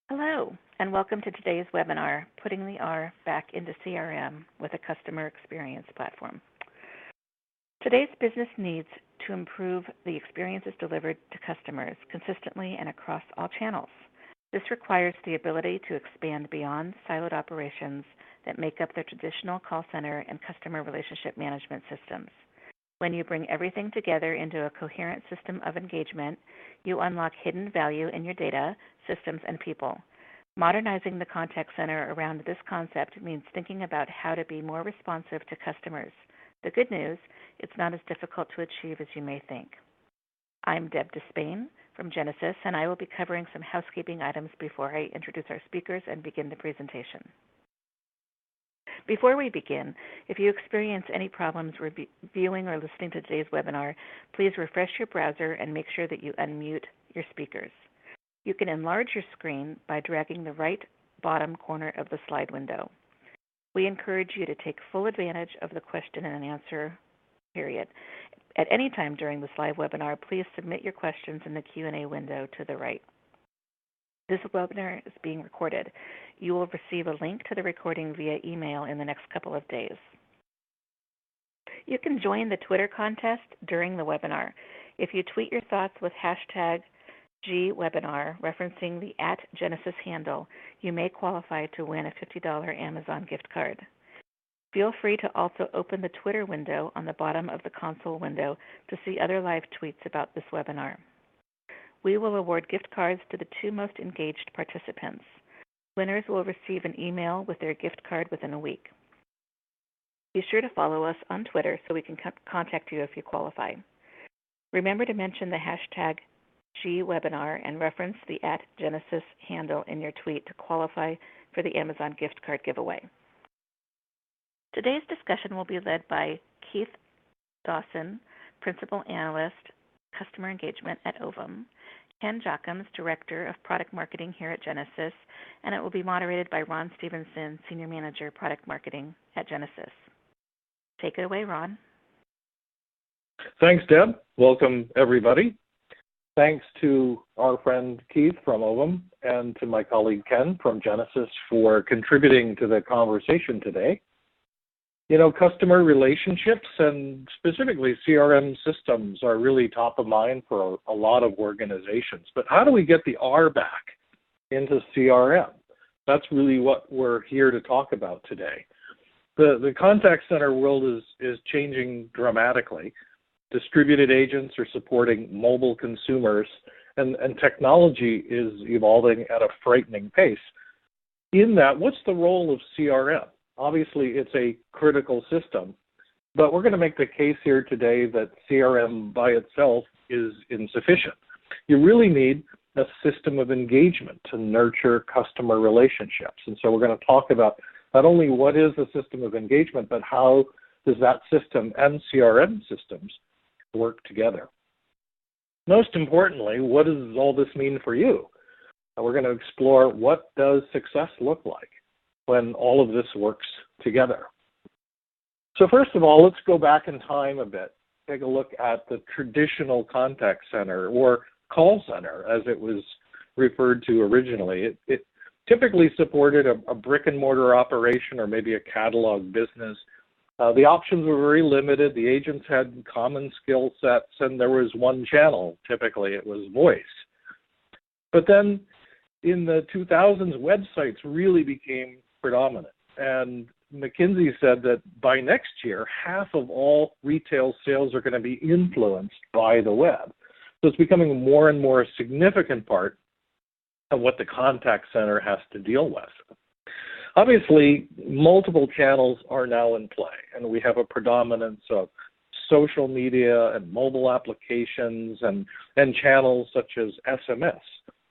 Hello, and welcome to today's webinar, Putting the R Back into CRM with a Customer Experience Platform. Today's business needs to improve the experiences delivered to customers consistently and across all channels. This requires the ability to expand beyond siloed operations that make up the traditional call center and customer relationship management systems. When you bring everything together into a coherent system of engagement, you unlock hidden value in your data, systems, and people. Modernizing the contact center around this concept means thinking about how to be more responsive to customers. The good news, it's not as difficult to achieve as you may think. I'm Deb Despain from Genesis, and I will be covering some housekeeping items before I introduce our speakers and begin the presentation. Before we begin, if you experience any problems viewing or listening to today's webinar, please refresh your browser and make sure that you unmute your speakers. You can enlarge your screen by dragging the right bottom corner of the slide window. We encourage you to take full advantage of the question and answer period. At any time during this live webinar, please submit your questions in the Q&A window to the right. This webinar is being recorded. You will receive a link to the recording via email in the next couple of days. You can join the Twitter contest during the webinar. If you tweet your thoughts with hashtag #GWebinar, referencing the @Genesis handle, you may qualify to win a $50 Amazon gift card. Feel free to also open the Twitter window on the bottom of the console window to see other live tweets about this webinar. We will award gift cards to the two most engaged participants. Winners will receive an email with their gift card within a week. Be sure to follow us on Twitter so we can contact you if you qualify. Remember to mention the hashtag #GWebinar and reference the @Genesis handle in your tweet to qualify for the Amazon gift card giveaway. Today's discussion will be led by Keith Dawson, Principal Analyst, Customer Engagement at Ovum, Ken Jochums, Director of Product Marketing here at Genesis, and it will be moderated by Ron Stevenson, Senior Manager, Product Marketing at Genesis. Take it away, Ron. Thanks, Deb. Welcome, everybody. Thanks to our friend Keith from Ovum and to my colleague Ken from Genesis for contributing to the conversation today. You know, customer relationships and specifically CRM systems are really top of mind for a lot of organizations. But how do we get the R back into CRM? That's really what we're here to talk about today. The contact center world is changing dramatically. Distributed agents are supporting mobile consumers, and technology is evolving at a frightening pace. In that, what's the role of CRM? Obviously, it's a critical system, but we're going to make the case here today that CRM by itself is insufficient. You really need a system of engagement to nurture customer relationships. And so we're going to talk about not only what is a system of engagement, but how does that system and CRM systems work together. Most importantly, what does all this mean for you? We're going to explore what does success look like when all of this works together. So first of all, let's go back in time a bit. Take a look at the traditional contact center or call center as it was referred to originally. It typically supported a brick and mortar operation or maybe a catalog business. The options were very limited. The agents had common skill sets and there was one channel. Typically it was voice. But then in the 2000s, websites really became predominant. And McKinsey said that by next year, half of all retail sales are going to be influenced by the web. So it's becoming a more and more significant part of what the contact center has to deal with. Obviously, multiple channels are now in play, and we have a predominance of social media and mobile applications and channels such as SMS.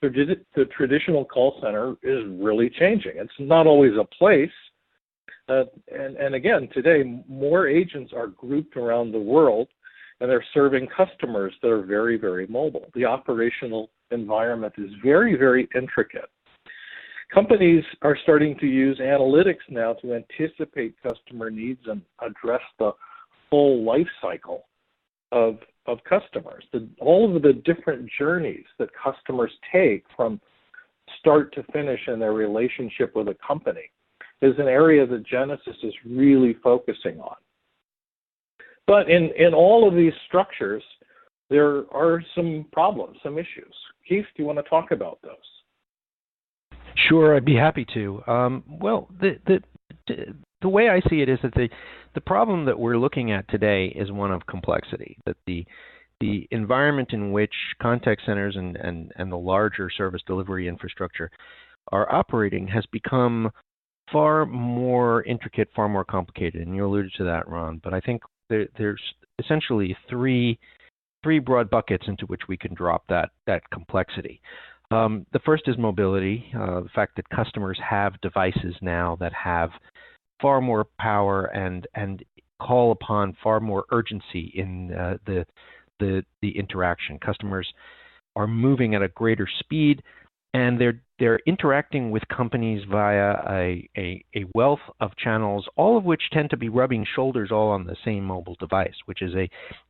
The traditional call center is really changing. It's not always a place. And again, today, more agents are grouped around the world, and they're serving customers that are very, very mobile. The operational environment is very, very intricate. Companies are starting to use analytics now to anticipate customer needs and address the full life cycle of customers. All of the different journeys that customers take from start to finish in their relationship with a company is an area that Genesys is really focusing on. But in all of these structures, there are some problems, some issues. Keith, do you want to talk about those? Sure, I'd be happy to. Well, the way I see it is that the problem that we're looking at today is one of complexity. That the environment in which contact centers and the larger service delivery infrastructure are operating has become far more intricate, far more complicated, and you alluded to that, Ron. But I think there's essentially three broad buckets into which we can drop that complexity. The first is mobility, the fact that customers have devices now that have far more power and call upon far more urgency in the interaction. Customers are moving at a greater speed, and they're interacting with companies via a wealth of channels, all of which tend to be rubbing shoulders all on the same mobile device, which is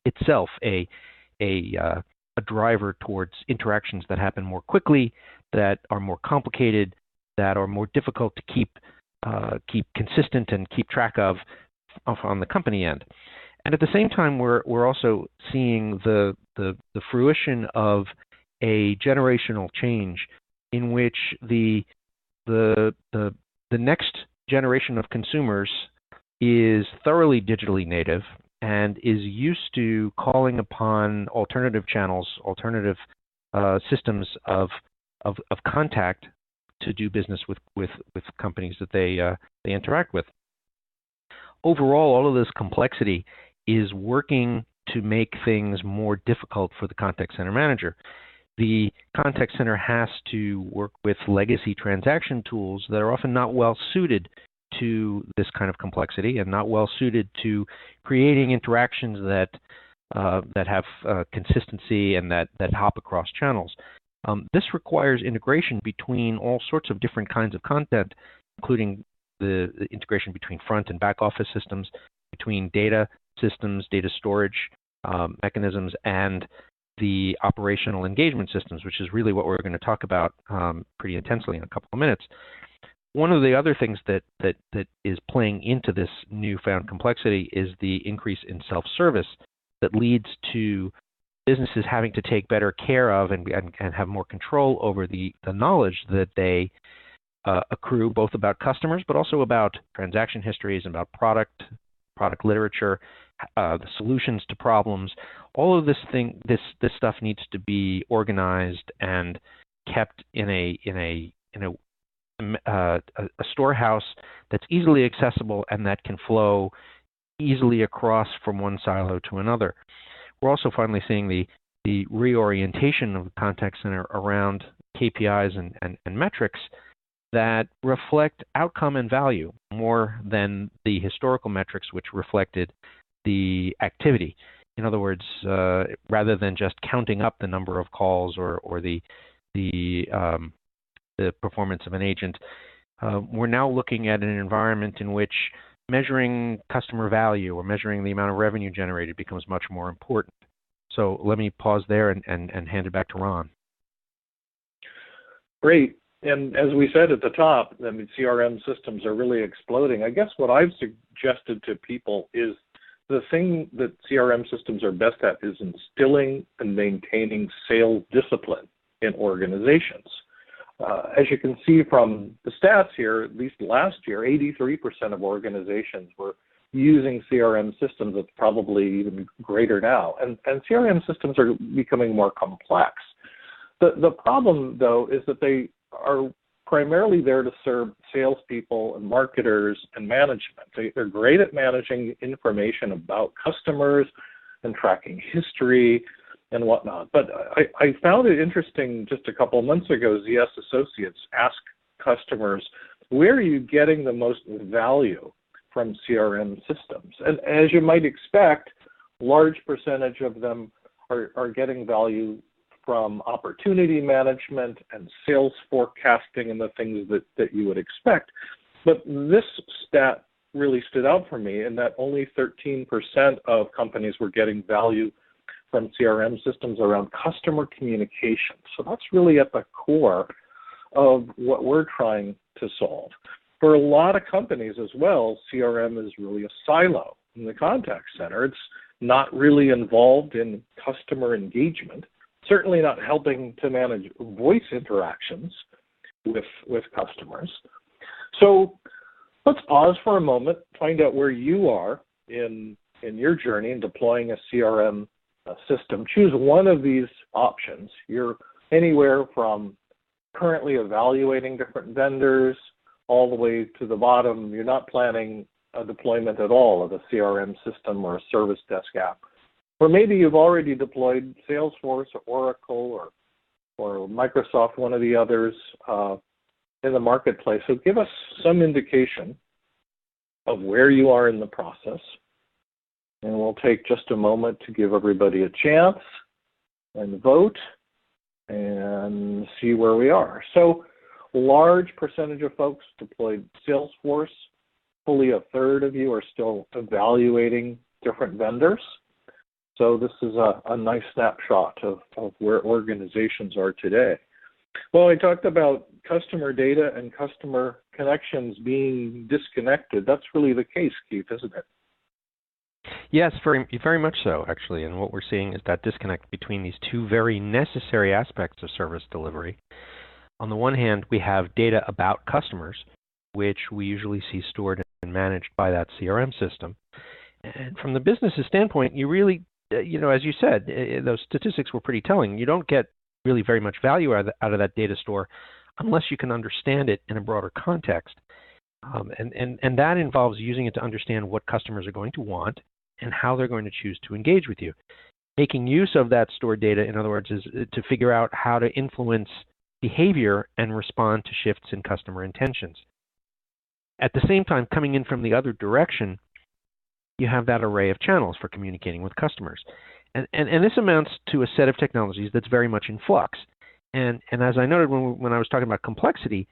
itself a driver towards interactions that happen more quickly, that are more complicated, that are more difficult to keep consistent and keep track of on the company end. And at the same time, we're also seeing the fruition of a generational change in which the next generation of consumers is thoroughly digitally native and is used to calling upon alternative channels, alternative systems of contact to do business with companies that they interact with. Overall, all of this complexity is working to make things more difficult for the contact center manager. The contact center has to work with legacy transaction tools that are often not well suited to this kind of complexity and not well suited to creating interactions that have consistency and that hop across channels. This requires integration between all sorts of different kinds of content, including the integration between front and back office systems, between data systems, data storage mechanisms, and the operational engagement systems, which is really what we're going to talk about pretty intensely in a couple of minutes. One of the other things that is playing into this newfound complexity is the increase in self-service that leads to businesses having to take better care of and have more control over the knowledge that they accrue, both about customers but also about transaction histories, about product literature, the solutions to problems. All of this stuff needs to be organized and kept in a storehouse that's easily accessible and that can flow easily across from one silo to another. We're also finally seeing the reorientation of the contact center around KPIs and metrics that reflect outcome and value more than the historical metrics which reflected the activity. In other words, rather than just counting up the number of calls or the performance of an agent, we're now looking at an environment in which measuring customer value or measuring the amount of revenue generated becomes much more important. So let me pause there and hand it back to Ron. Great. And as we said at the top, I mean, CRM systems are really exploding. I guess what I've suggested to people is the thing that CRM systems are best at is instilling and maintaining sales discipline in organizations. As you can see from the stats here, at least last year, 83% of organizations were using CRM systems. It's probably even greater now. And CRM systems are becoming more complex. The problem, though, is that they are primarily there to serve salespeople and marketers and management. They're great at managing information about customers and tracking history and whatnot. But I found it interesting just a couple of months ago, ZS Associates asked customers, where are you getting the most value from CRM systems? And as you might expect, large percentage of them are getting value from opportunity management and sales forecasting and the things that you would expect. But this stat really stood out for me in that only 13% of companies were getting value from CRM systems around customer communication. So that's really at the core of what we're trying to solve. For a lot of companies as well, CRM is really a silo in the contact center. It's not really involved in customer engagement, certainly not helping to manage voice interactions with customers. So let's pause for a moment, find out where you are in your journey in deploying a CRM system. Choose one of these options. You're anywhere from currently evaluating different vendors all the way to the bottom. You're not planning a deployment at all of a CRM system or a service desk app. Or maybe you've already deployed Salesforce or Oracle or Microsoft, one of the others in the marketplace. So give us some indication of where you are in the process. And we'll take just a moment to give everybody a chance and vote and see where we are. So large percentage of folks deployed Salesforce. Fully a third of you are still evaluating different vendors. So this is a nice snapshot of where organizations are today. Well, I talked about customer data and customer connections being disconnected. That's really the case, Keith, isn't it? Yes, very, very much so, actually. And what we're seeing is that disconnect between these two very necessary aspects of service delivery. On the one hand, we have data about customers, which we usually see stored and managed by that CRM system. And from the business's standpoint, you really, as you said, those statistics were pretty telling. You don't get really very much value out of that data store unless you can understand it in a broader context. And that involves using it to understand what customers are going to want and how they're going to choose to engage with you. Making use of that stored data, in other words, is to figure out how to influence behavior and respond to shifts in customer intentions. At the same time, coming in from the other direction, you have that array of channels for communicating with customers. And this amounts to a set of technologies that's very much in flux. And as I noted when I was talking about complexity,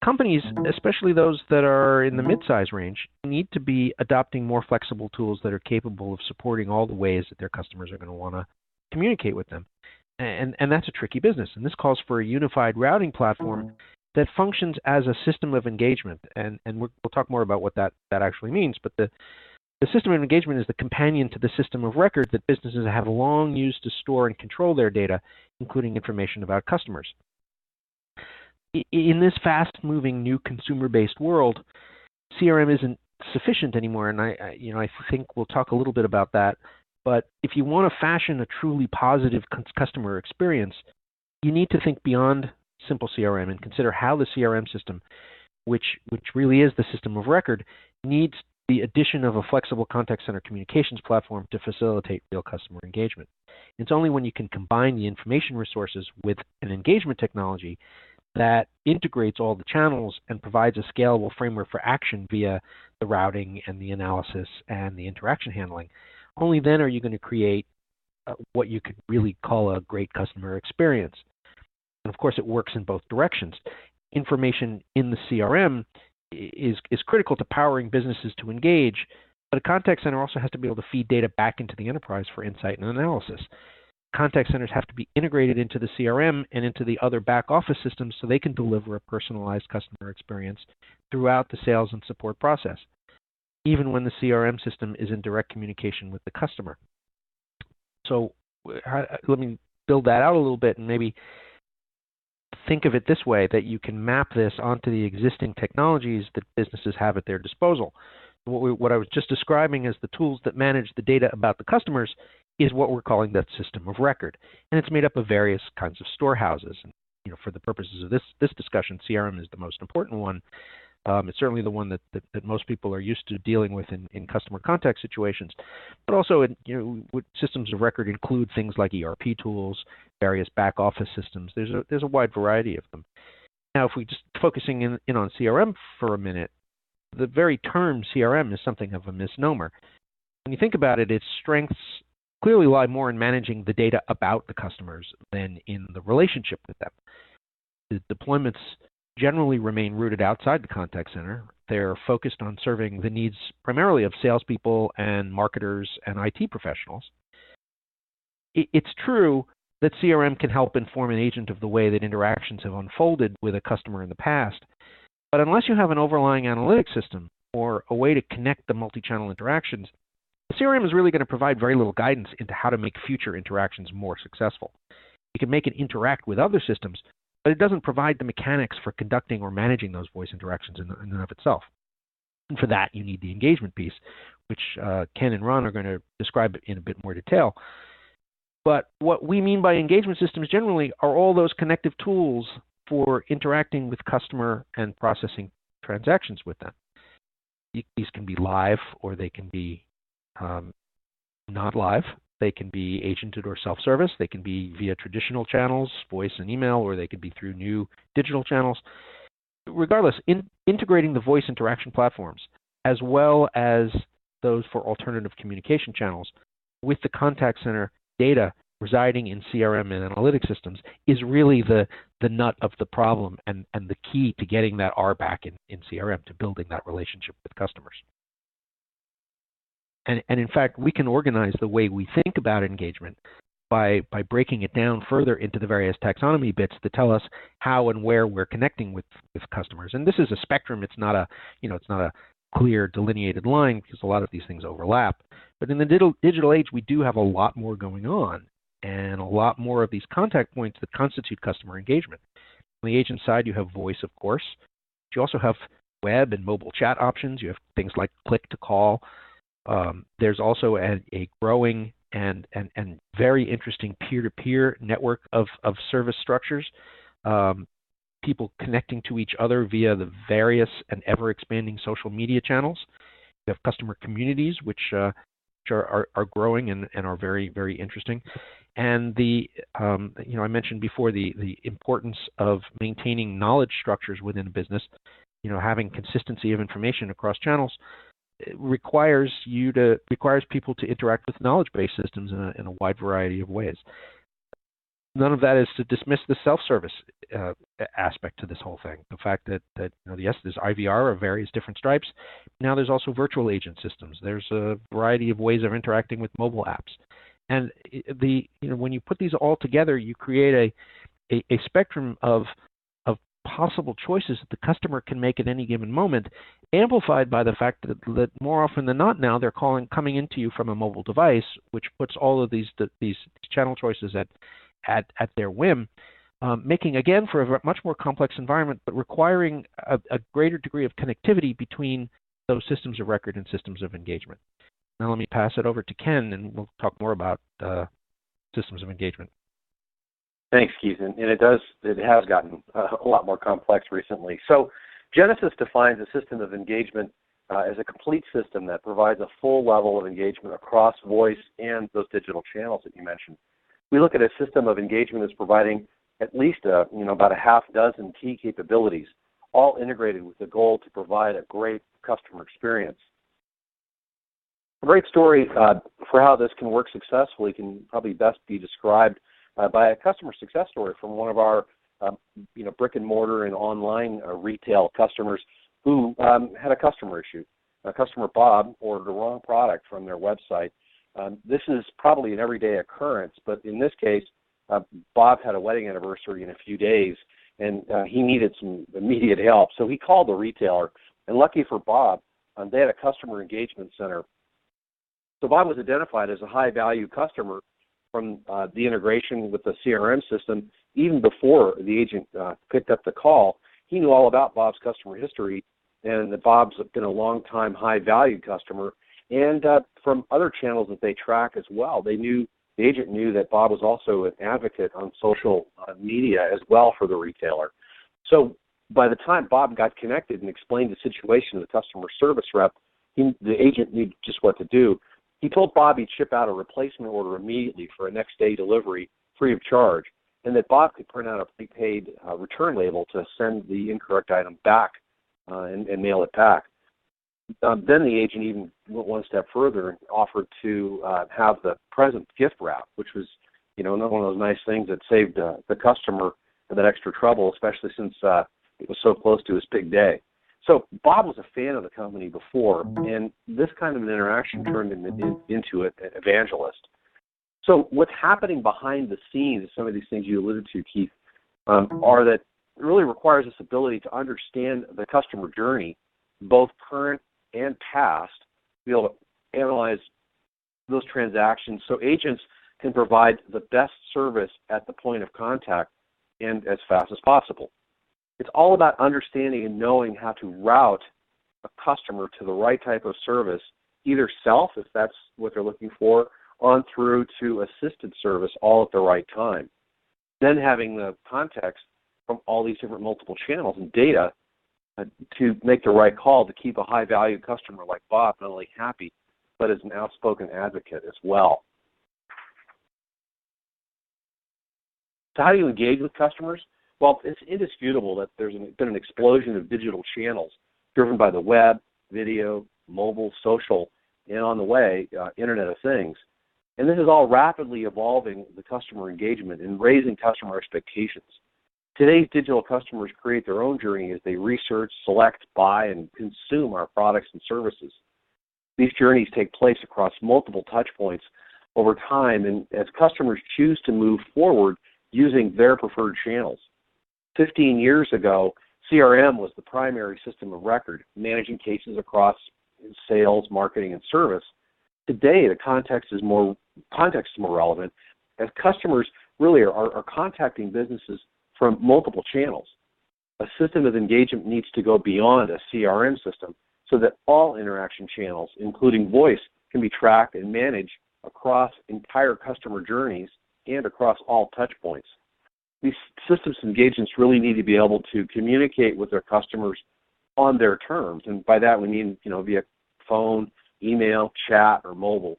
companies, especially those that are in the mid-size range, need to be adopting more flexible tools that are capable of supporting all the ways that their customers are going to want to communicate with them. And that's a tricky business. And this calls for a unified routing platform that functions as a system of engagement. And we'll talk more about what that actually means. But the system of engagement is the companion to the system of record that businesses have long used to store and control their data, including information about customers. In this fast-moving new consumer-based world, CRM isn't sufficient anymore, and I think we'll talk a little bit about that. But if you want to fashion a truly positive customer experience, you need to think beyond simple CRM and consider how the CRM system, which really is the system of record, needs the addition of a flexible contact center communications platform to facilitate real customer engagement. It's only when you can combine the information resources with an engagement technology that integrates all the channels and provides a scalable framework for action via the routing and the analysis and the interaction handling. Only then are you going to create what you could really call a great customer experience. And of course, it works in both directions. Information in the CRM is critical to powering businesses to engage, but a contact center also has to be able to feed data back into the enterprise for insight and analysis. Contact centers have to be integrated into the CRM and into the other back office systems so they can deliver a personalized customer experience throughout the sales and support process, even when the CRM system is in direct communication with the customer. So let me build that out a little bit and maybe think of it this way, that you can map this onto the existing technologies that businesses have at their disposal. What I was just describing as the tools that manage the data about the customers is what we're calling that system of record. And it's made up of various kinds of storehouses. And, for the purposes of this discussion, CRM is the most important one. It's certainly the one that most people are used to dealing with in customer contact situations. But also, systems of record include things like ERP tools, various back office systems. There's a wide variety of them. Now, if we just focusing in on CRM for a minute, the very term CRM is something of a misnomer. When you think about it, its strengths clearly lie more in managing the data about the customers than in the relationship with them. The deployments generally remain rooted outside the contact center. They're focused on serving the needs primarily of salespeople and marketers and IT professionals. It's true that CRM can help inform an agent of the way that interactions have unfolded with a customer in the past. But unless you have an overlying analytics system or a way to connect the multi-channel interactions, the CRM is really going to provide very little guidance into how to make future interactions more successful. You can make it interact with other systems, but it doesn't provide the mechanics for conducting or managing those voice interactions in and of itself. And for that, you need the engagement piece, which Ken and Ron are going to describe in a bit more detail. But what we mean by engagement systems generally are all those connective tools for interacting with customer and processing transactions with them. These can be live, or they can be not live. They can be agented or self-service. They can be via traditional channels, voice and email, or they could be through new digital channels. Regardless, integrating the voice interaction platforms, as well as those for alternative communication channels, with the contact center data residing in CRM and analytics systems is really the nut of the problem and the key to getting that R back in CRM, to building that relationship with customers. And in fact, we can organize the way we think about engagement by breaking it down further into the various taxonomy bits that tell us how and where we're connecting with customers. And this is a spectrum. It's not a clear delineated line, because a lot of these things overlap. But in the digital age, we do have a lot more going on, and a lot more of these contact points that constitute customer engagement. On the agent side, you have voice, of course. But you also have web and mobile chat options. You have things like click to call. There's also a growing and very interesting peer-to-peer network of service structures, people connecting to each other via the various and ever-expanding social media channels. You have customer communities, which are growing and are very, very interesting. And I mentioned before the importance of maintaining knowledge structures within a business. Having consistency of information across channels requires people to interact with knowledge-based systems in a wide variety of ways. None of that is to dismiss the self-service aspect to this whole thing. The fact that yes, there's IVR of various different stripes. Now there's also virtual agent systems. There's a variety of ways of interacting with mobile apps. And when you put these all together, you create a spectrum of possible choices that the customer can make at any given moment, amplified by the fact that more often than not now they're coming into you from a mobile device, which puts all of these channel choices at their whim, making, again, for a much more complex environment, but requiring a greater degree of connectivity between those systems of record and systems of engagement. Now let me pass it over to Ken, and we'll talk more about systems of engagement. Thanks, Keith. And it has gotten a lot more complex recently. So Genesis defines a system of engagement as a complete system that provides a full level of engagement across voice and those digital channels that you mentioned. We look at a system of engagement as providing at least about a half dozen key capabilities, all integrated with the goal to provide a great customer experience. A great story for how this can work successfully can probably best be described by a customer success story from one of our brick and mortar and online retail customers who had a customer issue. Customer Bob ordered the wrong product from their website. This is probably an everyday occurrence, but in this case, Bob had a wedding anniversary in a few days, and he needed some immediate help. So he called the retailer, and lucky for Bob, they had a customer engagement center. So Bob was identified as a high-value customer from the integration with the CRM system. Even before the agent picked up the call, he knew all about Bob's customer history, and that Bob's been a long-time high-value customer. And from other channels that they track as well, the agent knew that Bob was also an advocate on social media as well for the retailer. So by the time Bob got connected and explained the situation to the customer service rep, the agent knew just what to do. He told Bob he'd ship out a replacement order immediately for a next-day delivery free of charge, and that Bob could print out a prepaid return label to send the incorrect item back and mail it back. Then the agent even went one step further and offered to have the present gift wrap, which was, one of those nice things that saved the customer that extra trouble, especially since it was so close to his big day. So Bob was a fan of the company before, and this kind of an interaction turned him into an evangelist. So what's happening behind the scenes, some of these things you alluded to, Keith, are that it really requires this ability to understand the customer journey, both current and past, to be able to analyze those transactions so agents can provide the best service at the point of contact and as fast as possible. It's all about understanding and knowing how to route a customer to the right type of service, either self, if that's what they're looking for, on through to assisted service all at the right time. Then having the context from all these different multiple channels and data to make the right call to keep a high-value customer like Bob not only happy, but as an outspoken advocate as well. So how do you engage with customers? Well, it's indisputable that there's been an explosion of digital channels driven by the web, video, mobile, social, and on the way, Internet of Things. And this is all rapidly evolving the customer engagement and raising customer expectations. Today's digital customers create their own journey as they research, select, buy, and consume our products and services. These journeys take place across multiple touch points over time, and as customers choose to move forward using their preferred channels. 15 years ago, CRM was the primary system of record, managing cases across sales, marketing, and service. Today, the context is more relevant, as customers really are contacting businesses from multiple channels. A system of engagement needs to go beyond a CRM system so that all interaction channels, including voice, can be tracked and managed across entire customer journeys and across all touch points. These systems engagements really need to be able to communicate with their customers on their terms, and by that we mean via phone, email, chat, or mobile.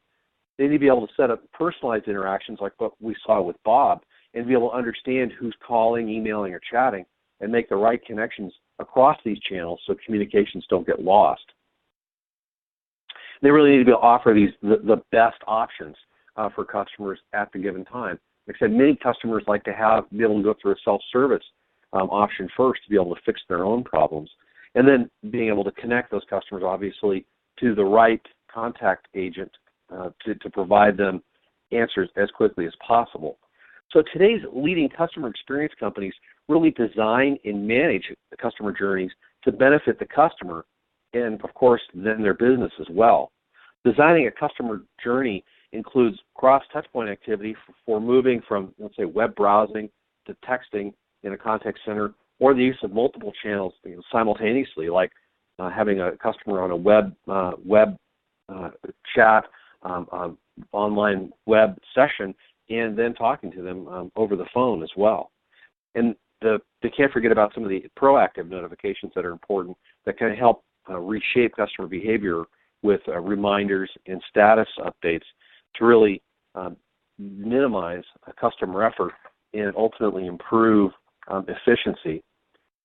They need to be able to set up personalized interactions like what we saw with Bob, and be able to understand who's calling, emailing, or chatting, and make the right connections across these channels so communications don't get lost. They really need to be able to offer the best options for customers at the given time. Like I said, many customers like to be able to go through a self-service option first to be able to fix their own problems, and then being able to connect those customers, obviously, to the right contact agent to provide them answers as quickly as possible. So today's leading customer experience companies really design and manage the customer journeys to benefit the customer and, of course, then their business as well. Designing a customer journey includes cross-touchpoint activity for moving from, let's say, web browsing to texting in a contact center, or the use of multiple channels simultaneously, like having a customer on a web chat, online web session, and then talking to them over the phone as well. And they can't forget about some of the proactive notifications that are important that can help reshape customer behavior with reminders and status updates to really minimize customer effort and ultimately improve efficiency.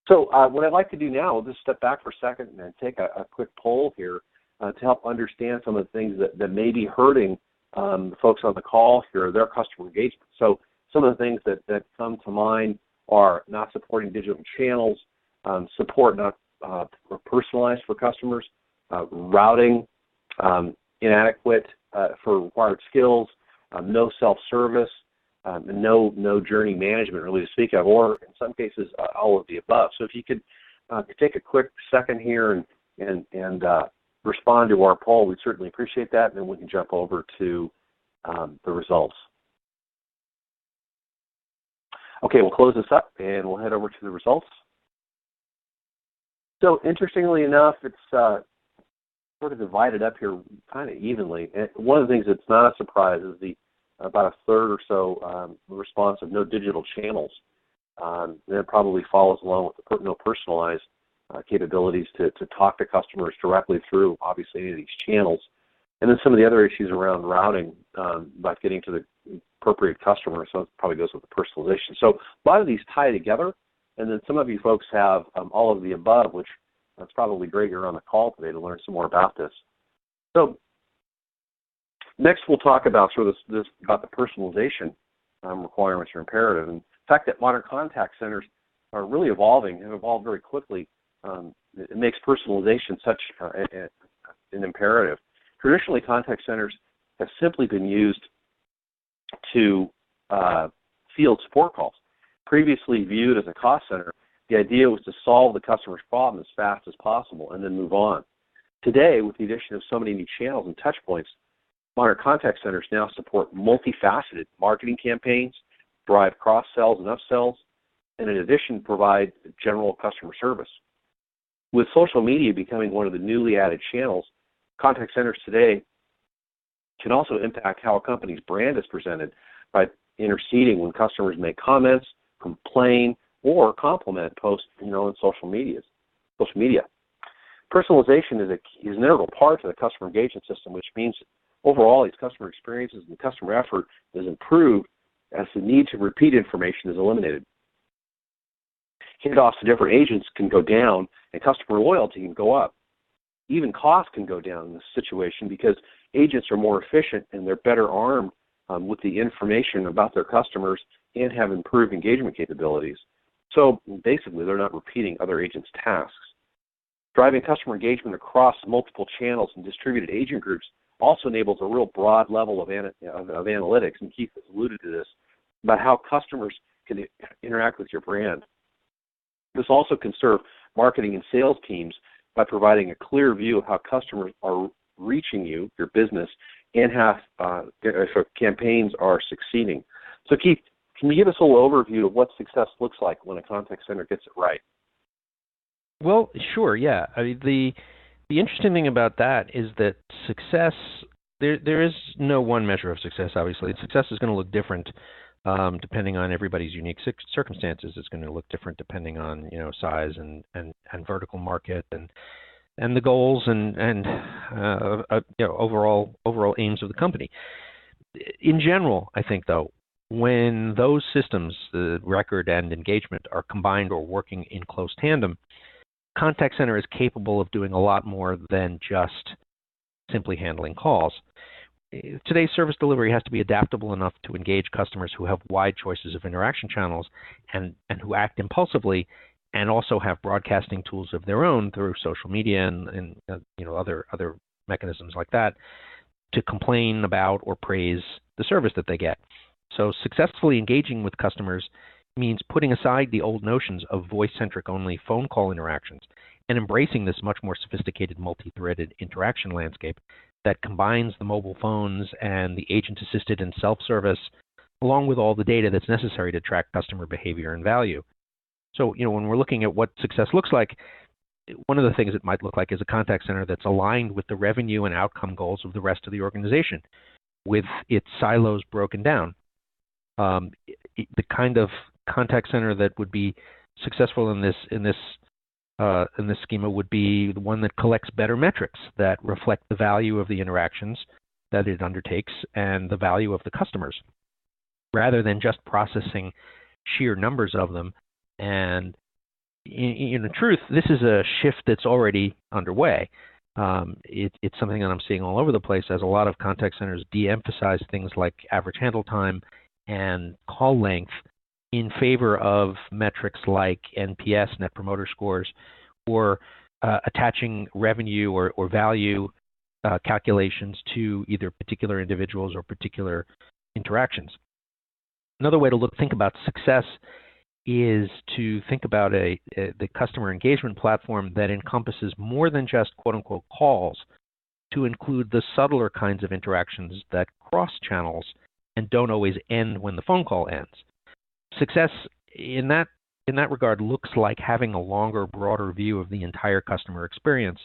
So what I'd like to do now, I'll just step back for a second and take a quick poll here to help understand some of the things that may be hurting the folks on the call here, their customer engagement. So some of the things that come to mind are not supporting digital channels, support not personalized for customers, routing inadequate for required skills, no self-service, no journey management really to speak of, or in some cases all of the above. So if you could take a quick second here and respond to our poll, we'd certainly appreciate that, and then we can jump over to the results. Okay, we'll close this up and we'll head over to the results. So interestingly enough, it's sort of divided up here kind of evenly. And one of the things that's not a surprise is about a third or so response of no digital channels. That probably follows along with the no personalized capabilities to talk to customers directly through, obviously, any of these channels. And then some of the other issues around routing, about getting to the appropriate customer, so it probably goes with the personalization. So a lot of these tie together, and then some of you folks have all of the above, which that's probably great you're on the call today to learn some more about this. So next we'll talk about sort of this about the personalization requirements or imperative, and the fact that modern contact centers are really evolving and evolved very quickly. It makes personalization such an imperative. Traditionally, contact centers have simply been used to field support calls. Previously viewed as a cost center, the idea was to solve the customer's problem as fast as possible and then move on. Today, with the addition of so many new channels and touch points, modern contact centers now support multifaceted marketing campaigns, drive cross-sells and upsells, and in addition provide general customer service. With social media becoming one of the newly added channels, contact centers today can also impact how a company's brand is presented by interceding when customers make comments, complain, or compliment posts, in social media. Personalization is an integral part of the customer engagement system, which means overall these customer experiences and the customer effort is improved as the need to repeat information is eliminated. Handoffs to different agents can go down and customer loyalty can go up. Even costs can go down in this situation because agents are more efficient and they're better armed with the information about their customers and have improved engagement capabilities. So basically, they're not repeating other agents' tasks. Driving customer engagement across multiple channels and distributed agent groups also enables a real broad level of analytics, and Keith has alluded to this, about how customers can interact with your brand. This also can serve marketing and sales teams by providing a clear view of how customers are reaching you, your business, and how if campaigns are succeeding. So Keith, can you give us a little overview of what success looks like when a contact center gets it right? Well, sure, yeah. I mean, the interesting thing about that is that success, there is no one measure of success, obviously. Success is going to look different depending on everybody's unique circumstances. It's going to look different depending on, size and vertical market and the goals and overall aims of the company. In general, I think, though, when those systems, the record and engagement, are combined or working in close tandem, contact center is capable of doing a lot more than just simply handling calls. Today's service delivery has to be adaptable enough to engage customers who have wide choices of interaction channels and who act impulsively, and also have broadcasting tools of their own through social media and other mechanisms like that to complain about or praise the service that they get. So successfully engaging with customers means putting aside the old notions of voice-centric only phone call interactions and embracing this much more sophisticated multi-threaded interaction landscape that combines the mobile phones and the agent-assisted and self-service, along with all the data that's necessary to track customer behavior and value. So, when we're looking at what success looks like, one of the things it might look like is a contact center that's aligned with the revenue and outcome goals of the rest of the organization, with its silos broken down. The kind of contact center that would be successful in this schema would be the one that collects better metrics that reflect the value of the interactions that it undertakes and the value of the customers, rather than just processing sheer numbers of them. And in truth, this is a shift that's already underway. It's something that I'm seeing all over the place as a lot of contact centers de-emphasize things like average handle time and call length in favor of metrics like NPS, Net Promoter Scores, or attaching revenue or value calculations to either particular individuals or particular interactions. Another way to think about success is to think about the customer engagement platform that encompasses more than just quote-unquote calls, to include the subtler kinds of interactions that cross channels and don't always end when the phone call ends. Success in that regard looks like having a longer, broader view of the entire customer experience,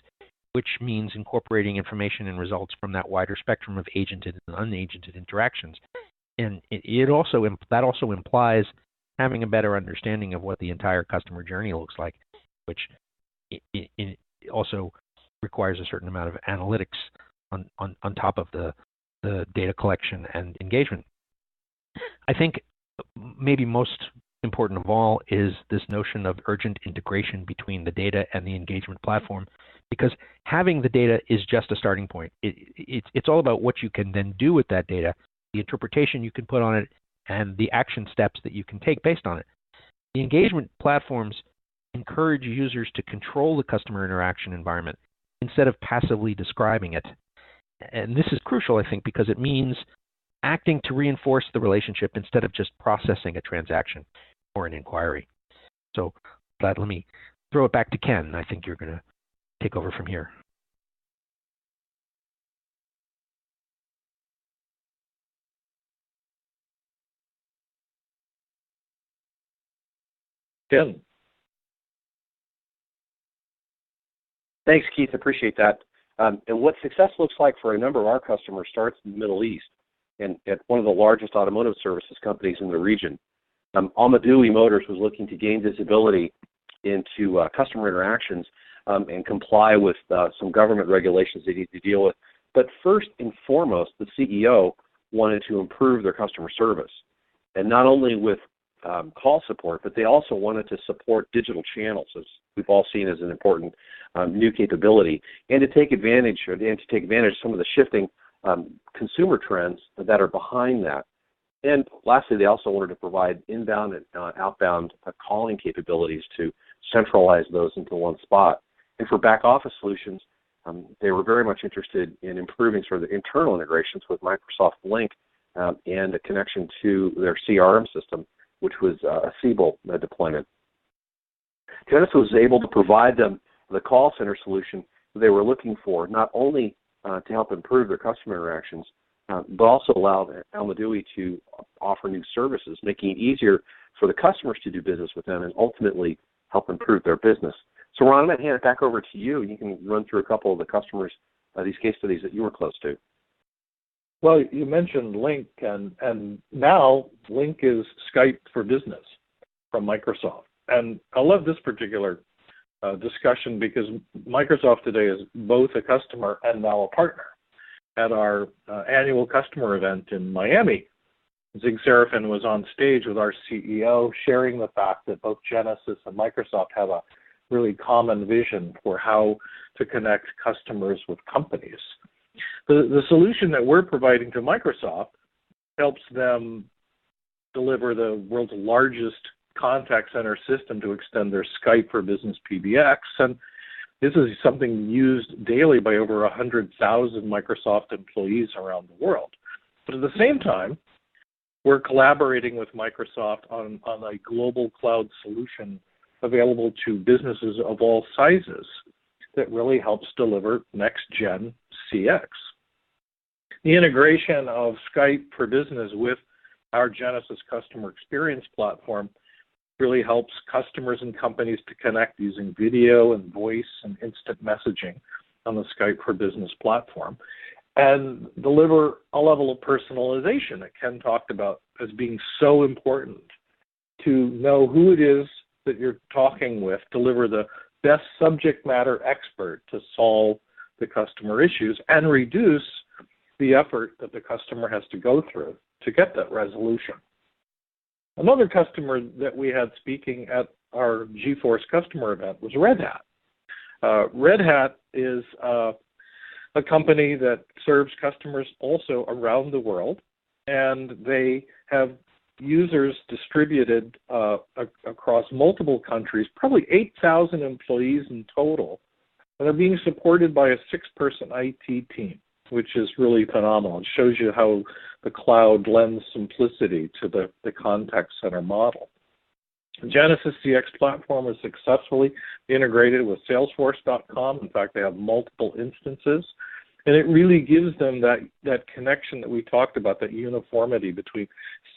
which means incorporating information and results from that wider spectrum of agented and unagented interactions. And that also implies having a better understanding of what the entire customer journey looks like, which it also requires a certain amount of analytics on top of the data collection and engagement. I think maybe most important of all is this notion of urgent integration between the data and the engagement platform, because having the data is just a starting point. It's all about what you can then do with that data, the interpretation you can put on it, and the action steps that you can take based on it. The engagement platforms encourage users to control the customer interaction environment instead of passively describing it. And this is crucial, I think, because it means acting to reinforce the relationship instead of just processing a transaction or an inquiry. So let me throw it back to Ken. I think you're going to take over from here. Ken. Thanks, Keith. Appreciate that. And what success looks like for a number of our customers starts in the Middle East and at one of the largest automotive services companies in the region. Almadui Motors was looking to gain visibility into customer interactions and comply with some government regulations they need to deal with. But first and foremost, the CEO wanted to improve their customer service, and not only with call support, but they also wanted to support digital channels, as we've all seen as an important new capability, and to take advantage of some of the shifting consumer trends that are behind that. And lastly, they also wanted to provide inbound and outbound calling capabilities to centralize those into one spot. And for back office solutions, they were very much interested in improving sort of the internal integrations with Microsoft Lync and a connection to their CRM system, which was a Siebel deployment. Genesis was able to provide them the call center solution they were looking for, not only to help improve their customer interactions, but also allow Almadui to offer new services, making it easier for the customers to do business with them and ultimately help improve their business. So Ron, I'm going to hand it back over to you. You can run through a couple of the customers, these case studies that you were close to. Well, you mentioned Lync, and now Lync is Skype for Business from Microsoft. And I love this particular discussion because Microsoft today is both a customer and now a partner. At our annual customer event in Miami, Zig Serafin was on stage with our CEO sharing the fact that both Genesis and Microsoft have a really common vision for how to connect customers with companies. The solution that we're providing to Microsoft helps them deliver the world's largest contact center system to extend their Skype for Business PBX. And this is something used daily by over 100,000 Microsoft employees around the world. But at the same time, we're collaborating with Microsoft on a global cloud solution available to businesses of all sizes that really helps deliver next-gen CX. The integration of Skype for Business with our Genesis customer experience platform really helps customers and companies to connect using video and voice and instant messaging on the Skype for Business platform and deliver a level of personalization that Ken talked about as being so important to know who it is that you're talking with, deliver the best subject matter expert to solve the customer issues and reduce the effort that the customer has to go through to get that resolution. Another customer that we had speaking at our GeForce customer event was Red Hat. Red Hat is a company that serves customers also around the world, and they have users distributed across multiple countries, probably 8,000 employees in total, and they're being supported by a 6-person IT team, which is really phenomenal. It shows you how the cloud lends simplicity to the contact center model. The Genesis CX platform is successfully integrated with Salesforce.com. In fact, they have multiple instances. And it really gives them that connection that we talked about, that uniformity between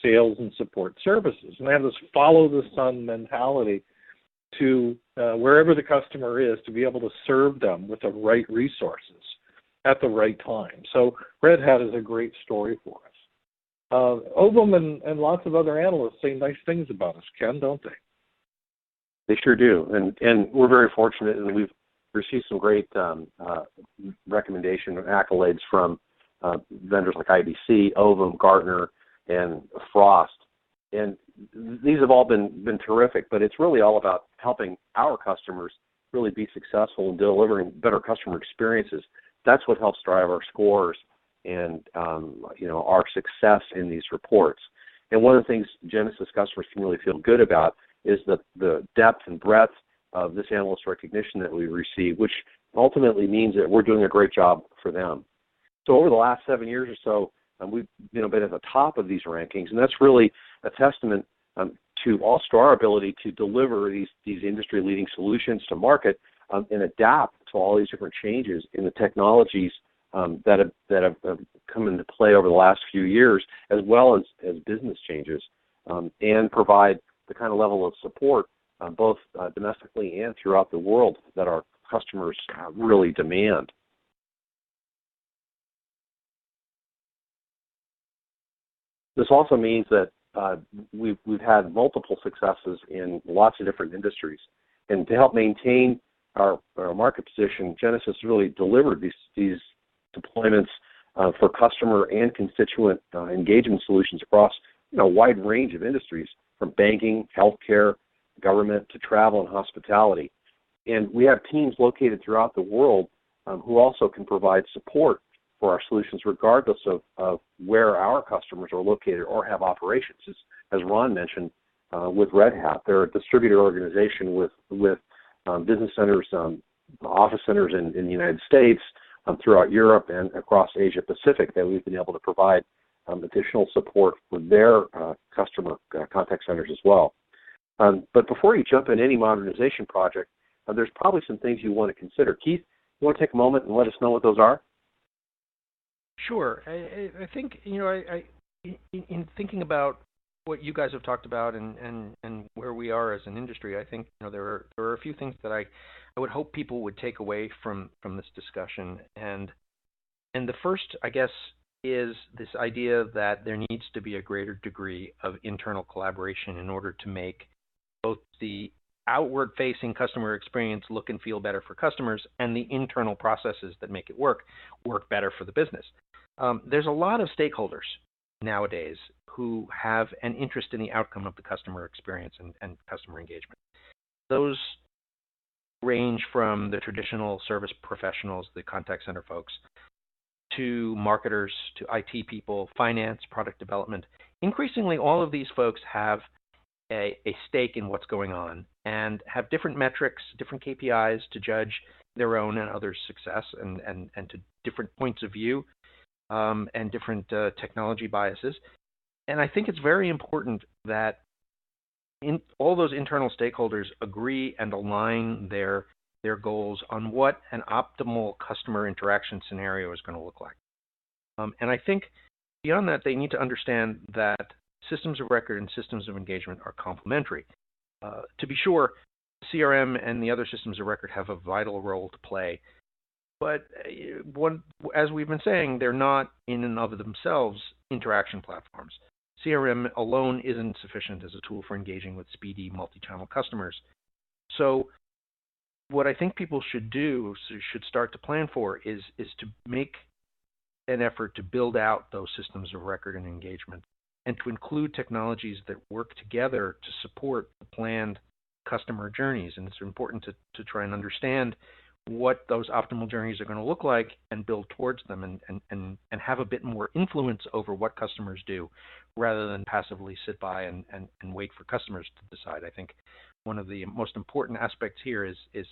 sales and support services. And they have this follow-the-sun mentality to wherever the customer is to be able to serve them with the right resources at the right time. So Red Hat is a great story for us. Ovum and lots of other analysts say nice things about us, Ken, don't they? They sure do. And we're very fortunate, and we've received some great recommendation and accolades from vendors like IBC, Ovum, Gartner, and Frost. And these have all been terrific, but it's really all about helping our customers really be successful in delivering better customer experiences. That's what helps drive our scores and our success in these reports. And one of the things Genesis customers can really feel good about is the depth and breadth of this analyst recognition that we receive, which ultimately means that we're doing a great job for them. So over the last 7 years or so, we've been at the top of these rankings, and that's really a testament to also our ability to deliver these industry-leading solutions to market and adapt to all these different changes in the technologies that have come into play over the last few years, as well as business changes, and provide the kind of level of support both domestically and throughout the world that our customers really demand. This also means that we've had multiple successes in lots of different industries, and to help maintain our market position, Genesys really delivered these deployments for customer and constituent engagement solutions across a wide range of industries, from banking, healthcare, government, to travel and hospitality. And we have teams located throughout the world who also can provide support for our solutions regardless of where our customers are located or have operations. As Ron mentioned, with Red Hat, they're a distributor organization with business centers, office centers in the United States, throughout Europe, and across Asia Pacific, that we've been able to provide additional support for their customer contact centers as well. But before you jump in any modernization project, there's probably some things you want to consider. Keith, you want to take a moment and let us know what those are? Sure. I think, in thinking about what you guys have talked about and where we are as an industry, I think there are a few things that I would hope people would take away from this discussion. And the first, I guess, is this idea that there needs to be a greater degree of internal collaboration in order to make both the outward-facing customer experience look and feel better for customers, and the internal processes that make it work better for the business. There's a lot of stakeholders nowadays who have an interest in the outcome of the customer experience and customer engagement. Those range from the traditional service professionals, the contact center folks, to marketers, to IT people, finance, product development. Increasingly, all of these folks have a stake in what's going on and have different metrics, different KPIs to judge their own and others' success, and to different points of view and different technology biases. And I think it's very important that all those internal stakeholders agree and align their goals on what an optimal customer interaction scenario is going to look like. And I think beyond that, they need to understand that systems of record and systems of engagement are complementary. To be sure, CRM and the other systems of record have a vital role to play. But as we've been saying, they're not in and of themselves interaction platforms. CRM alone isn't sufficient as a tool for engaging with speedy multi-channel customers. So what I think people should do, should start to plan for, is to make an effort to build out those systems of record and engagement, and to include technologies that work together to support the planned customer journeys. And it's important to try and understand what those optimal journeys are going to look like and build towards them, and have a bit more influence over what customers do, rather than passively sit by and wait for customers to decide. I think one of the most important aspects here is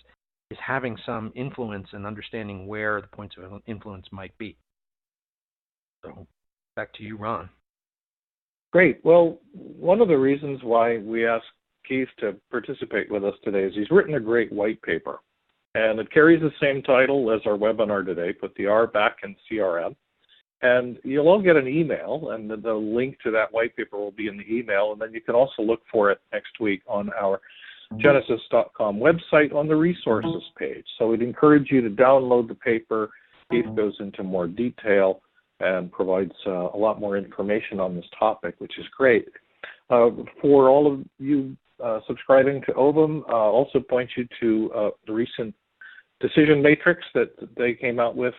having some influence and understanding where the points of influence might be. So back to you, Ron. Great. Well, one of the reasons why we asked Keith to participate with us today is he's written a great white paper. And it carries the same title as our webinar today, Put the R Back in CRM. And you'll all get an email, and the link to that white paper will be in the email. And then you can also look for it next week on our Genesys.com website on the resources page. So we'd encourage you to download the paper. Keith goes into more detail and provides a lot more information on this topic, which is great. For all of you subscribing to Ovum, also point you to the recent decision matrix that they came out with,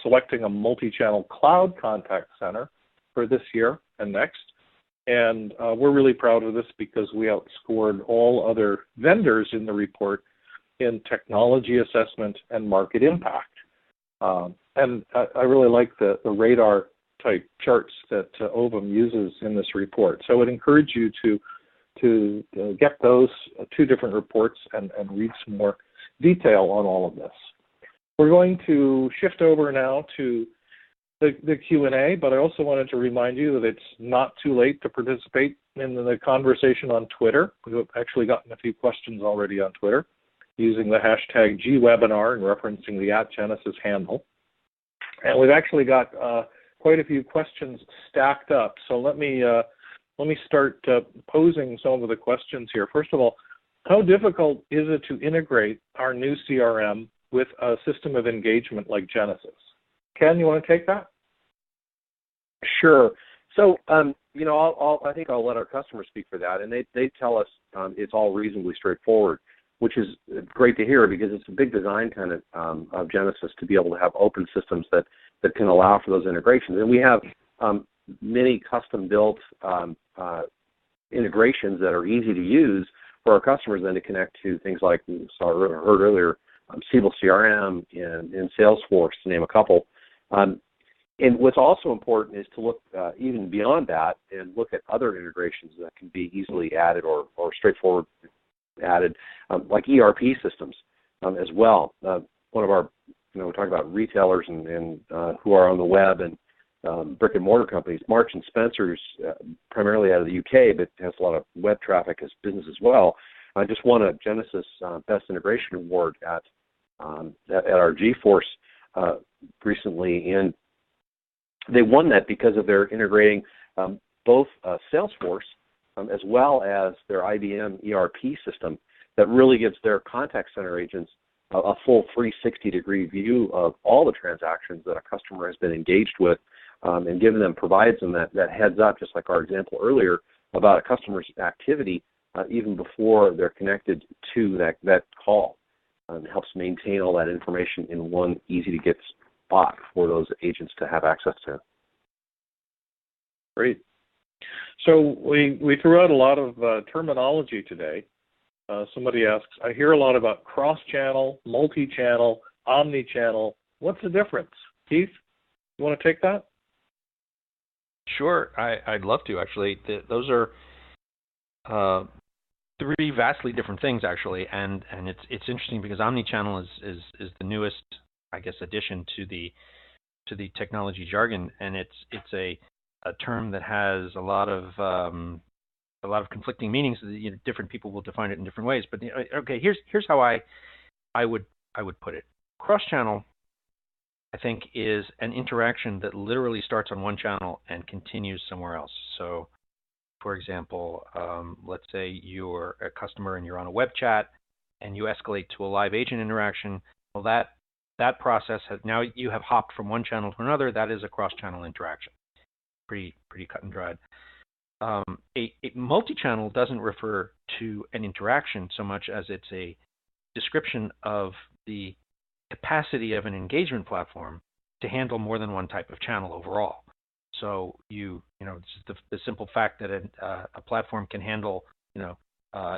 selecting a multi-channel cloud contact center for this year and next. And we're really proud of this because we outscored all other vendors in the report in technology assessment and market impact. And I really like the radar type charts that Ovum uses in this report. So I would encourage you to get those two different reports and read some more detail on all of this. We're going to shift over now to the Q&A, but I also wanted to remind you that it's not too late to participate in the conversation on Twitter. We've actually gotten a few questions already on Twitter using the hashtag GWebinar and referencing the @Genesis handle. And we've actually got quite a few questions stacked up. So let me start posing some of the questions here. First of all, how difficult is it to integrate our new CRM with a system of engagement like Genesis? Ken, you want to take that? Sure. So, I think I'll let our customers speak for that, and they tell us it's all reasonably straightforward, which is great to hear because it's a big design tenet of Genesis to be able to have open systems that can allow for those integrations. And we have many custom-built integrations that are easy to use for our customers then to connect to things like we heard earlier, Siebel CRM and Salesforce, to name a couple. And what's also important is to look even beyond that and look at other integrations that can be easily added or straightforward added, like ERP systems as well. One of our, we talk about retailers and who are on the web and brick and mortar companies. Marks and Spencer's, primarily out of the UK, but has a lot of web traffic as business as well. I just won a Genesis Best Integration Award at our GeForce recently, and they won that because of their integrating both Salesforce as well as their IBM ERP system that really gives their contact center agents a full 360-degree view of all the transactions that a customer has been engaged with, and provides them that heads up, just like our example earlier, about a customer's activity even before they're connected to that call. It helps maintain all that information in one easy-to-get spot for those agents to have access to. Great. So we threw out a lot of terminology today. Somebody asks, I hear a lot about cross-channel, multi-channel, omni-channel. What's the difference? Keith, you want to take that? Sure, I'd love to, actually. Those are three vastly different things, actually, and it's interesting because omnichannel is the newest, I guess, addition to the technology jargon, and it's a term that has a lot of conflicting meanings. Different people will define it in different ways. But okay, here's how I would put it. Cross-channel, I think, is an interaction that literally starts on one channel and continues somewhere else. So, for example, let's say you're a customer and you're on a web chat and you escalate to a live agent interaction. Well, that process now you have hopped from one channel to another. That is a cross-channel interaction. Pretty cut and dried. A multi-channel doesn't refer to an interaction so much as it's a description of the capacity of an engagement platform to handle more than one type of channel overall. So it's the simple fact that a platform can handle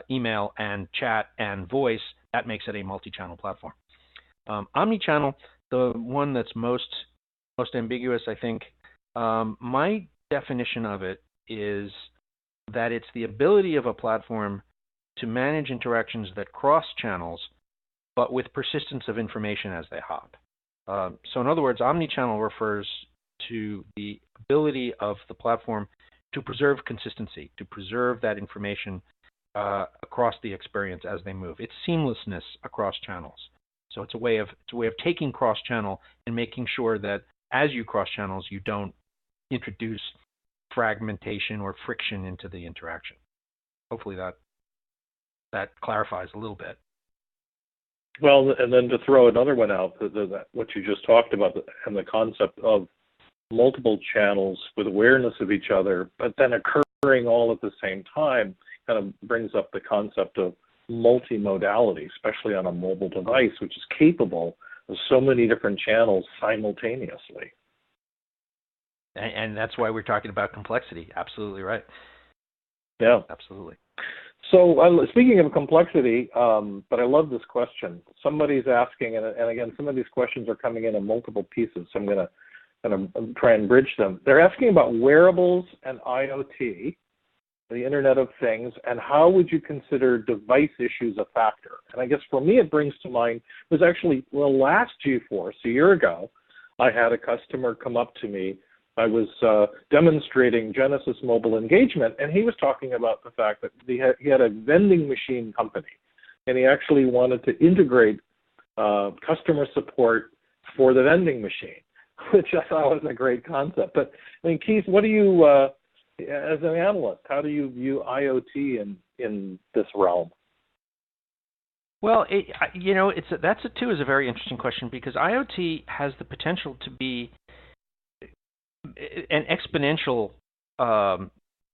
email and chat and voice, that makes it a multi-channel platform. Omnichannel, the one that's most ambiguous, I think. My definition of it is that it's the ability of a platform to manage interactions that cross channels, but with persistence of information as they hop. So in other words, omnichannel refers to the ability of the platform to preserve consistency, to preserve that information across the experience as they move. It's seamlessness across channels. So it's a way of taking cross channel and making sure that as you cross channels, you don't introduce fragmentation or friction into the interaction. Hopefully that clarifies a little bit. Well, and then to throw another one out, what you just talked about, and the concept of multiple channels with awareness of each other, but then occurring all at the same time, kind of brings up the concept of multimodality, especially on a mobile device, which is capable of so many different channels simultaneously. And that's why we're talking about complexity. Absolutely right. Yeah. Absolutely. So speaking of complexity, but I love this question. Somebody's asking, and again, some of these questions are coming in multiple pieces, so I'm going to try and bridge them. They're asking about wearables and IoT, the Internet of Things, and how would you consider device issues a factor? And I guess for me it brings to mind was actually, last GeForce, a year ago, I had a customer come up to me. I was demonstrating Genesys Mobile Engagement, and he was talking about the fact that he had a vending machine company, and he actually wanted to integrate customer support for the vending machine, which I thought was a great concept. But I mean, Keith, what do you, as an analyst, how do you view IoT in this realm? Well, that too is a very interesting question, because IoT has the potential to be an exponential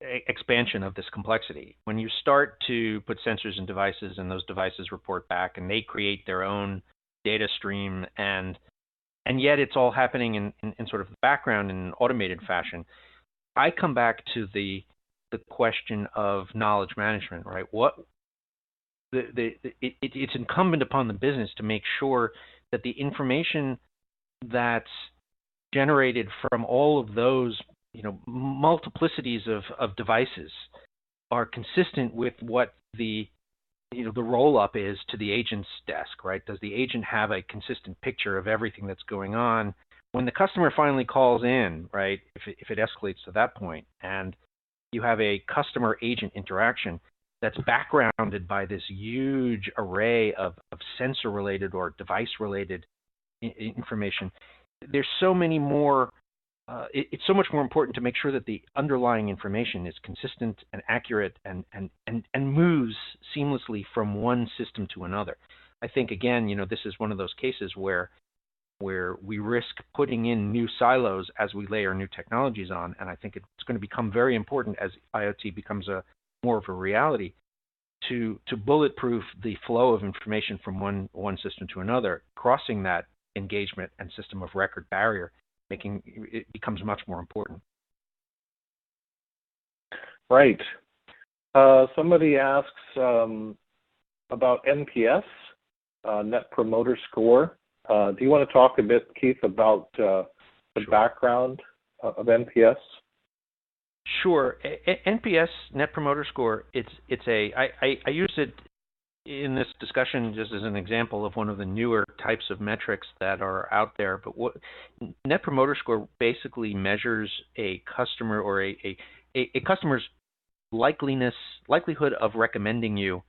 expansion of this complexity. When you start to put sensors in devices, and those devices report back, and they create their own data stream, and yet it's all happening in sort of the background in an automated fashion, I come back to the question of knowledge management, right? It's incumbent upon the business to make sure that the information that's generated from all of those, multiplicities of devices are consistent with what the roll-up is to the agent's desk, right? Does the agent have a consistent picture of everything that's going on? When the customer finally calls in, right, if it escalates to that point, and you have a customer-agent interaction that's backgrounded by this huge array of sensor-related or device-related information, there's so many more. It's so much more important to make sure that the underlying information is consistent and accurate and moves seamlessly from one system to another. I think, again, this is one of those cases where we risk putting in new silos as we layer new technologies on, and I think it's going to become very important as IoT becomes more of a reality to bulletproof the flow of information from one system to another, crossing that engagement and system of record barrier, making it becomes much more important. Right. Somebody asks about NPS, Net Promoter Score. Do you want to talk a bit, Keith, about the background of NPS? Sure. NPS, Net Promoter Score. I use it in this discussion just as an example of one of the newer types of metrics that are out there. But what Net Promoter Score basically measures a customer or a customer's likelihood of recommending you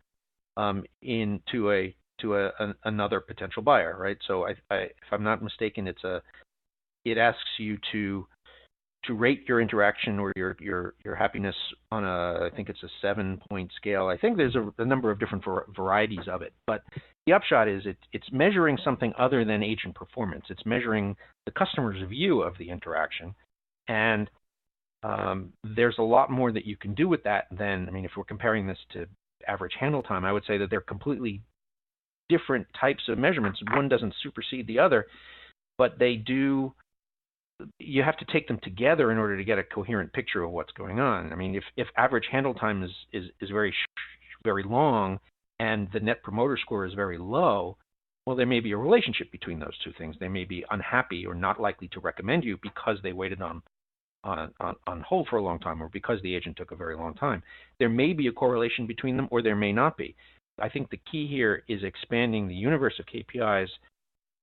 to another potential buyer, right? So if I'm not mistaken, it asks you to rate your interaction or your happiness on I think it's a 7-point scale. I think there's a number of different varieties of it, but the upshot is it's measuring something other than agent performance. It's measuring the customer's view of the interaction, and there's a lot more that you can do with that than, if we're comparing this to average handle time, I would say that they're completely different types of measurements. One doesn't supersede the other, but they do. You have to take them together in order to get a coherent picture of what's going on. If average handle time is very very long and the Net Promoter Score is very low, well, there may be a relationship between those two things. They may be unhappy or not likely to recommend you because they waited on hold for a long time, or because the agent took a very long time. There may be a correlation between them, or there may not be. I think the key here is expanding the universe of KPIs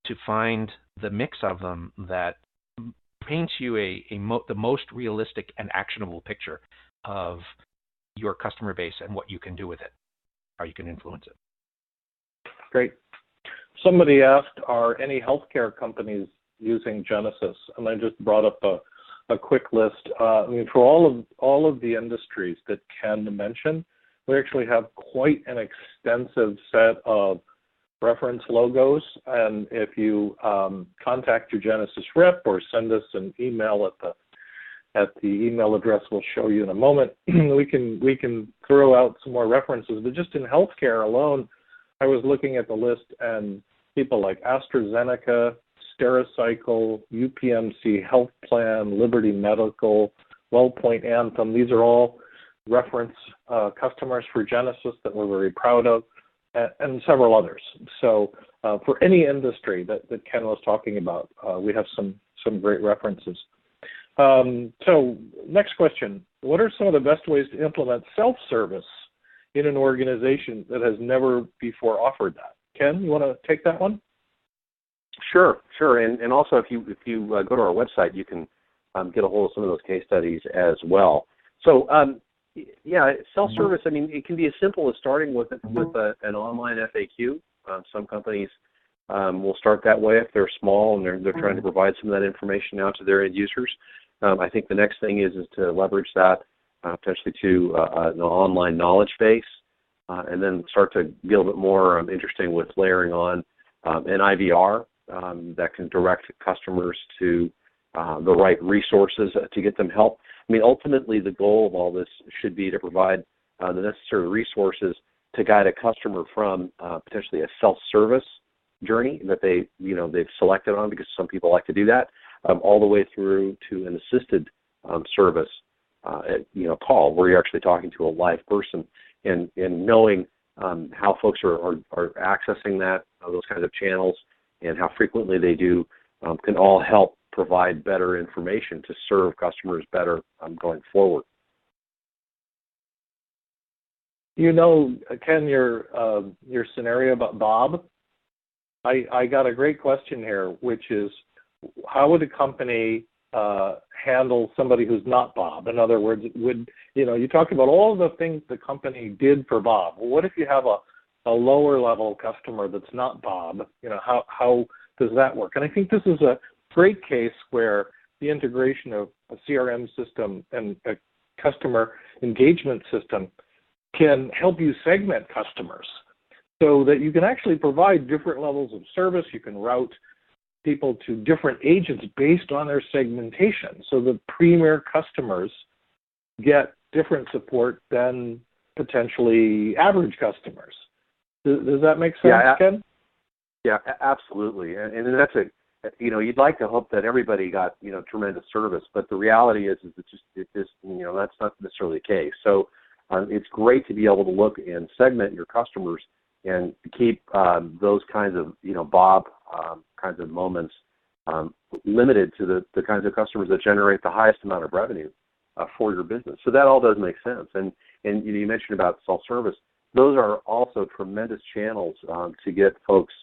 to find the mix of them that paints you the most realistic and actionable picture of your customer base and what you can do with it, how you can influence it. Great. Somebody asked, are any healthcare companies using Genesys? And I just brought up a quick list. For all of the industries that Ken mentioned, we actually have quite an extensive set of reference logos, and if you contact your Genesys rep or send us an email at the email address we'll show you in a moment, we can throw out some more references. But just in healthcare alone, I was looking at the list, and people like AstraZeneca, Stericycle, UPMC Health Plan, Liberty Medical, WellPoint, Anthem, these are all reference customers for Genesys that we're very proud of, and several others. So for any industry that Ken was talking about, we have some great references. So next question, what are some of the best ways to implement self-service in an organization that has never before offered that? Ken, you want to take that one? Sure. And also, if you go to our website, you can get a hold of some of those case studies as well. So, yeah, self-service. I mean, it can be as simple as starting with an online FAQ. Some companies will start that way if they're small and they're trying to provide some of that information out to their end users. I think the next thing is to leverage that potentially to an online knowledge base, and then start to get a little bit more interesting with layering on an IVR that can direct customers to the right resources to get them help. I mean, ultimately, the goal of all this should be to provide the necessary resources to guide a customer from potentially a self-service journey that they've selected on, because some people like to do that, all the way through to an assisted service, call where you're actually talking to a live person, and knowing how folks are accessing those kinds of channels and how frequently they do can all help provide better information to serve customers better going forward. Ken, your scenario about Bob, I got a great question here, which is, how would a company handle somebody who's not Bob? In other words, you talked about all the things the company did for Bob. Well, what if you have a lower level customer that's not Bob? How does that work? And I think this is a great case where the integration of a CRM system and a customer engagement system can help you segment customers so that you can actually provide different levels of service. You can route people to different agents based on their segmentation, so the premier customers get different support than potentially average customers. Does that make sense, Ken? Yeah, absolutely. And that's you'd like to hope that everybody got, tremendous service, but the reality is that's not necessarily the case. So it's great to be able to look and segment your customers and keep those kinds of, Bob kinds of moments limited to the kinds of customers that generate the highest amount of revenue for your business. So that all does make sense. And you mentioned about self-service. Those are also tremendous channels to get folks,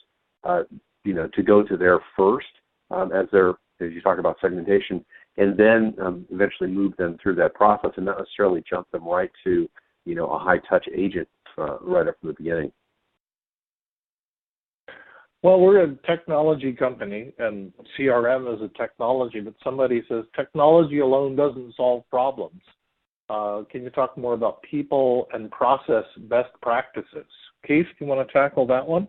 to go to there first as you talk about segmentation, and then eventually move them through that process and not necessarily jump them right to, a high-touch agent right up from the beginning. Well, we're a technology company, and CRM is a technology, but somebody says technology alone doesn't solve problems. Can you talk more about people and process best practices? Keith, do you want to tackle that one?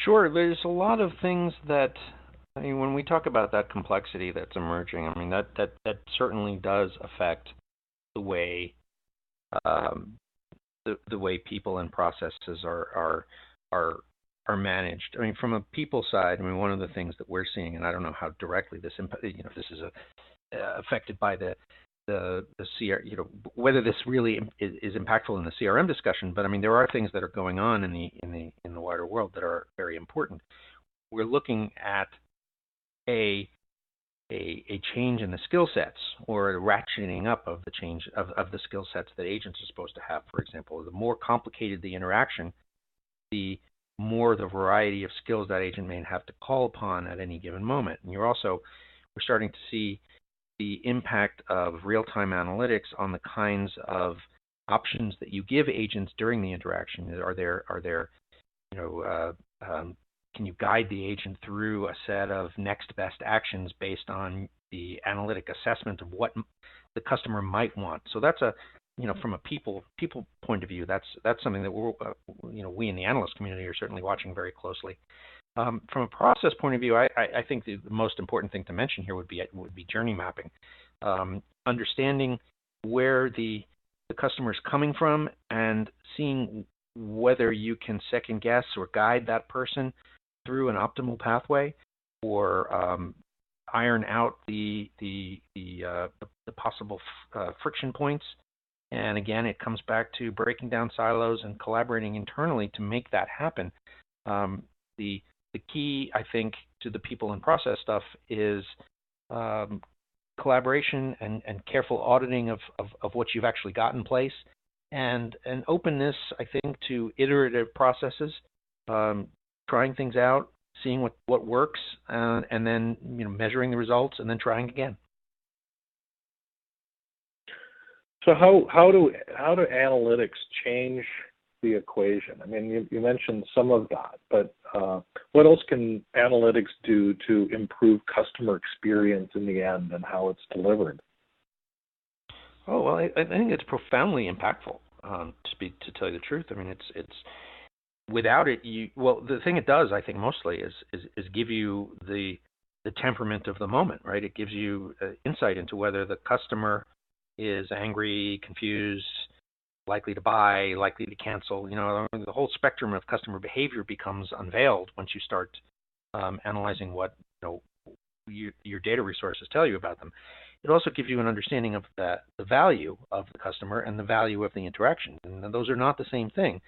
Sure. There's a lot of things that, when we talk about that complexity that's emerging, that certainly does affect the way the way people and processes are managed. From a people side, one of the things that we're seeing, and I don't know how directly this is affected by the CRM, whether this really is impactful in the CRM discussion, but there are things that are going on in the wider world that are very important. We're looking at a change in the skill sets, or a ratcheting up of the change of the skill sets that agents are supposed to have. For example, the more complicated the interaction, the more the variety of skills that agent may have to call upon at any given moment. And we're starting to see the impact of real-time analytics on the kinds of options that you give agents during the interaction. Can you guide the agent through a set of next best actions based on the analytic assessment of what the customer might want? So that's from a people point of view, that's something that we in the analyst community are certainly watching very closely. From a process point of view, I think the most important thing to mention here would be journey mapping, understanding where the customer is coming from and seeing whether you can second guess or guide that person through an optimal pathway, or iron out the possible friction points. And again, it comes back to breaking down silos and collaborating internally to make that happen. The key, I think, to the people and process stuff is collaboration and careful auditing of what you've actually got in place, and an openness, I think, to iterative processes. trying things out, seeing what works, and then measuring the results, and then trying again. So how do analytics change the equation? I mean, you mentioned some of that, but what else can analytics do to improve customer experience in the end and how it's delivered? Oh well, I think it's profoundly impactful. To tell you the truth, I mean, it's without it, the thing it does, I think, mostly is give you the temperament of the moment, right? It gives you insight into whether the customer is angry, confused, likely to buy, likely to cancel. The whole spectrum of customer behavior becomes unveiled once you start analyzing what your data resources tell you about them. It also gives you an understanding of the value of the customer and the value of the interaction, and those are not the same thing.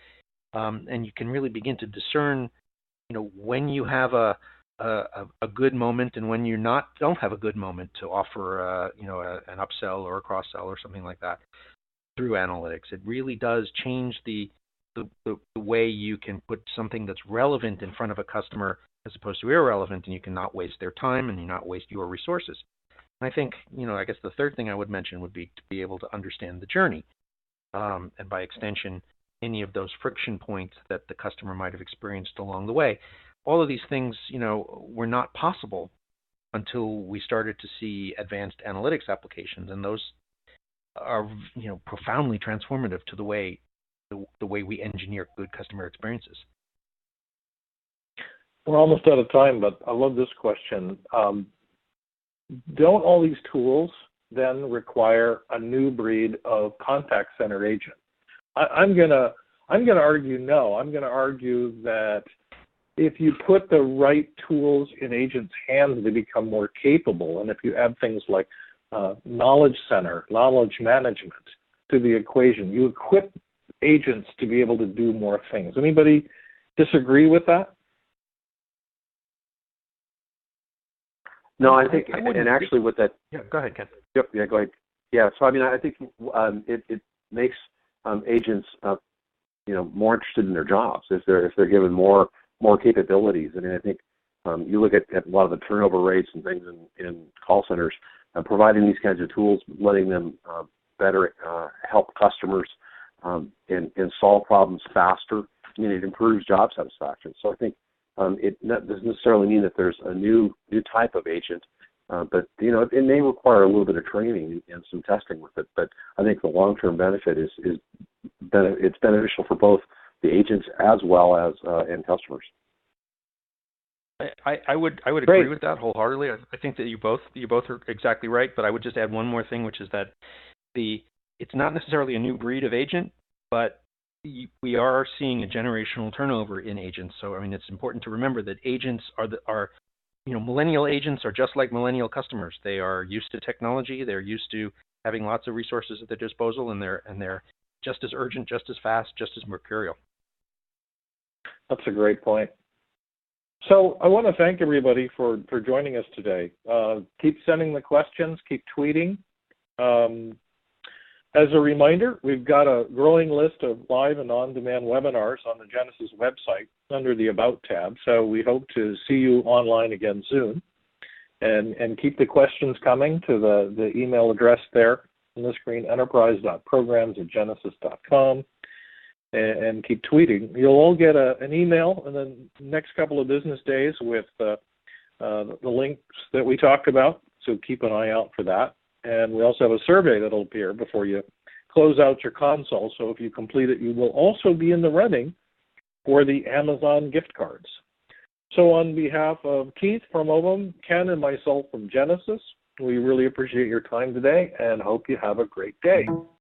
And you can really begin to discern, when you have a good moment and when you don't have a good moment to offer, an upsell or a cross sell or something like that through analytics. It really does change the way you can put something that's relevant in front of a customer as opposed to irrelevant, and you can not waste their time and you not waste your resources. And I think, I guess the third thing I would mention would be to be able to understand the journey, and by extension, any of those friction points that the customer might have experienced along the way. All of these things, were not possible until we started to see advanced analytics applications, and those are, profoundly transformative to the way we engineer good customer experiences. We're almost out of time, but I love this question. Don't all these tools then require a new breed of contact center agent? I'm gonna argue no. I'm gonna argue that if you put the right tools in agents' hands, they become more capable. And if you add things like knowledge center, knowledge management to the equation, you equip agents to be able to do more things. Anybody disagree with that? No, I think, and actually with that. Yeah, go ahead, Ken. Yep. Yeah, go ahead. Yeah. So I mean, I think it makes agents, more interested in their jobs if they're given more capabilities. I mean, I think you look at a lot of the turnover rates and things in call centers, providing these kinds of tools, letting them better help customers and solve problems faster. I mean, it improves job satisfaction. So I think it doesn't necessarily mean that there's a new type of agent, but it may require a little bit of training and some testing with it. But I think the long-term benefit is it's beneficial for both the agents as well as end customers. I would agree with that wholeheartedly. I think that you both are exactly right. But I would just add one more thing, which is that it's not necessarily a new breed of agent, but we are seeing a generational turnover in agents. So I mean, it's important to remember that agents are millennial agents are just like millennial customers. They are used to technology. They're used to having lots of resources at their disposal, and they're just as urgent, just as fast, just as mercurial. That's a great point. So I want to thank everybody for joining us today. Keep sending the questions, keep tweeting. As a reminder, we've got a growing list of live and on-demand webinars on the Genesys website under the About tab, so we hope to see you online again soon. And keep the questions coming to the email address there on the screen, enterprise.programs@genesys.com, and keep tweeting. You'll all get an email in the next couple of business days with the links that we talked about, so keep an eye out for that. And we also have a survey that'll appear before you close out your console. So if you complete it, you will also be in the running for the Amazon gift cards. So on behalf of Keith from Ovum, Ken, and myself from Genesys, we really appreciate your time today and hope you have a great day.